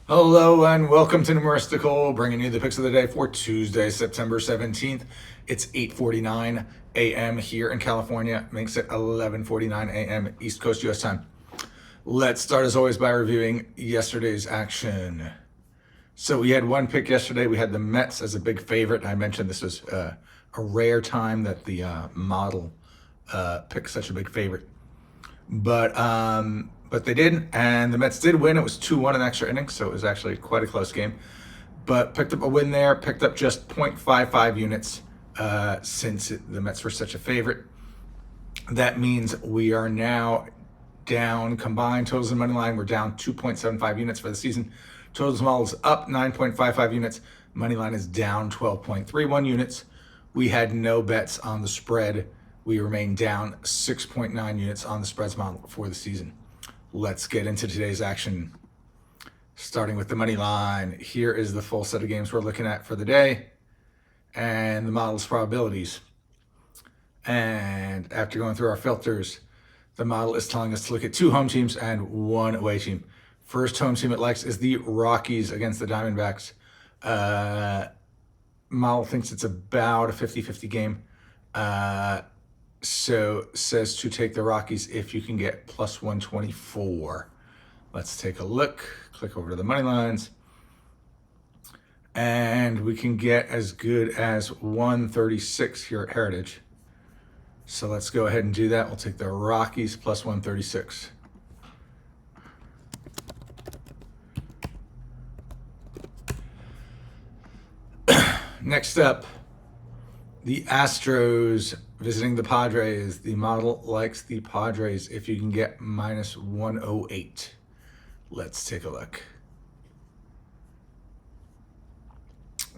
Hello and welcome to Numeristical, bringing you the picks of the day for Tuesday, September 17th. It's 8:49 a.m. here in California, makes it 11:49 a.m. East Coast U.S. time. Let's start as always by reviewing yesterday's action. So we had one pick yesterday. We had the Mets as a big favorite. I mentioned this was a rare time that the model picked such a big favorite. But they didn't, and the Mets did win. It was 2-1 in extra innings, so it was actually quite a close game. But picked up a win there, picked up just 0.55 units since the Mets were such a favorite. That means we are now down combined totals and money line. We're down 2.75 units for the season. Totals model is up 9.55 units. Money line is down 12.31 units. We had no bets on the spread. We remain down 6.9 units on the spreads model for the season. Let's get into today's action. Starting with the money line. Here is the full set of games we're looking at for the day and the model's probabilities. And after going through our filters, the model is telling us to look at 2 home teams and 1 away team. First home team it likes is the Rockies against the Diamondbacks. Model thinks it's about a 50-50 game. So says to take the Rockies if you can get plus 124. Let's take a look. Click over to the money lines. And we can get as good as 136 here at Heritage. So let's go ahead and do that. We'll take the Rockies plus 136. Next up, the Astros visiting the Padres. The model likes the Padres if you can get minus 108. Let's take a look.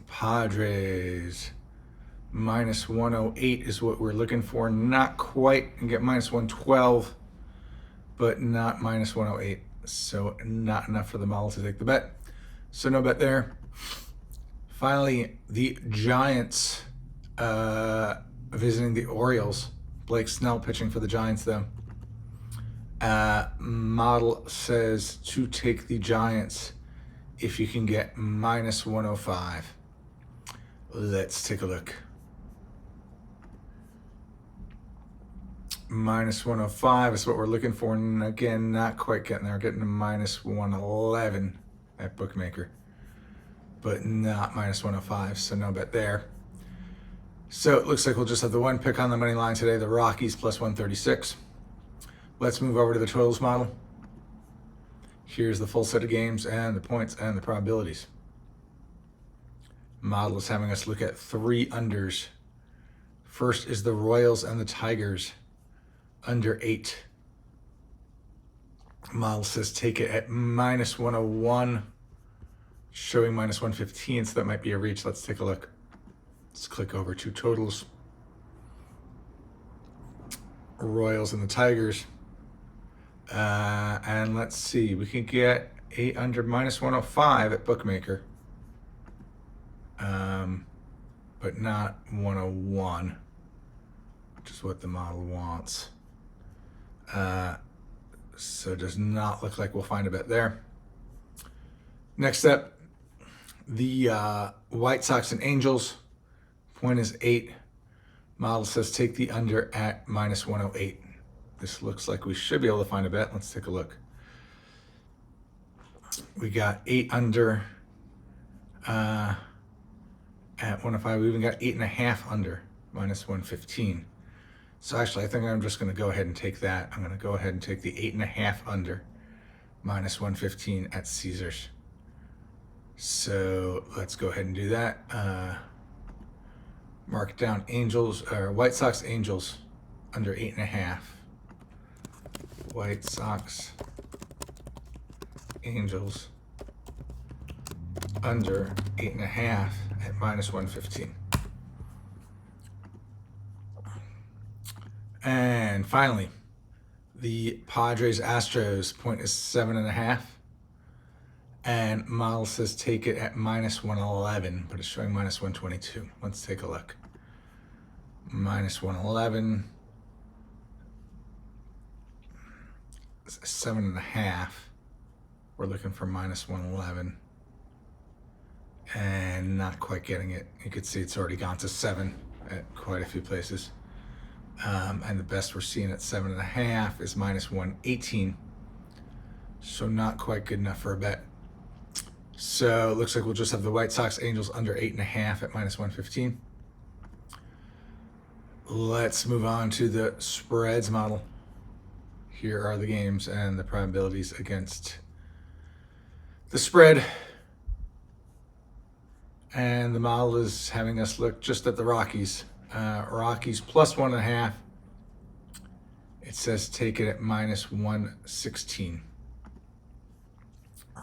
Padres minus 108 is what we're looking for. Not quite, and get minus 112, but not minus 108. So not enough for the model to take the bet. So no bet there. Finally, the Giants visiting the Orioles. Blake Snell pitching for the Giants, though. Model says to take the Giants if you can get minus 105. Let's take a look. Minus 105 is what we're looking for. And again, not quite getting there. Getting to minus 111 at Bookmaker, but not minus 105, so no bet there. So it looks like we'll just have the one pick on the money line today, the Rockies plus 136. Let's move over to the totals model. Here's the full set of games and the points and the probabilities. Model is having us look at 3 unders. First is the Royals and the Tigers, under 8. Model says take it at minus 101. Showing minus 115, so that might be a reach. Let's take a look. Let's click over to totals. Royals and the Tigers. And let's see. We can get 8 under minus 105 at Bookmaker. But not 101, which is what the model wants. So it does not look like we'll find a bet there. Next up, the White Sox and Angels. Point is 8. Model says take the under at minus 108. This looks like we should be able to find a bet. Let's take a look. We got 8 under at 105. We even got 8.5 under, minus 115. So actually, I think I'm just going to go ahead and take that. I'm going to go ahead and take the 8.5 under, minus 115 at Caesars. So let's go ahead and do that. Mark down Angels or White Sox Angels under 8.5. White Sox Angels under 8.5 at minus 115. And finally, the Padres Astros point is 7.5. And model says take it at minus 111, but it's showing minus 122. Let's take a look. Minus 111. 7.5. We're looking for minus 111 and not quite getting it. You can see it's already gone to 7 at quite a few places. And the best we're seeing at 7.5 is minus 118. So not quite good enough for a bet. So it looks like we'll just have the White Sox Angels under 8.5 at minus 115. Let's move on to the spreads model. Here are the games and the probabilities against the spread. And the model is having us look just at the Rockies. Rockies plus 1.5. It says take it at minus 116.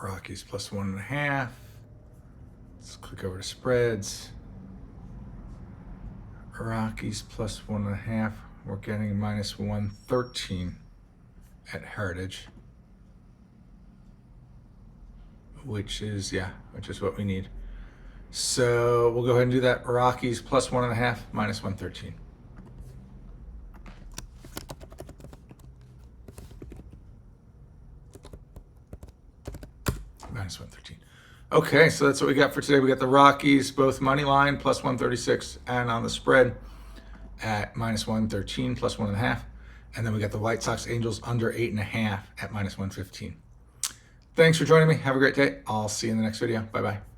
Rockies plus 1.5. Let's click over to spreads. Rockies plus 1.5. We're getting minus 113 at Heritage, which is what we need. So we'll go ahead and do that. Rockies plus 1.5, minus 113. Minus 113. Okay, so that's what we got for today. We got the Rockies, both money line, plus 136, and on the spread at minus 113, plus 1.5. And then we got the White Sox Angels under 8.5 at minus 115. Thanks for joining me. Have a great day. I'll see you in the next video. Bye-bye.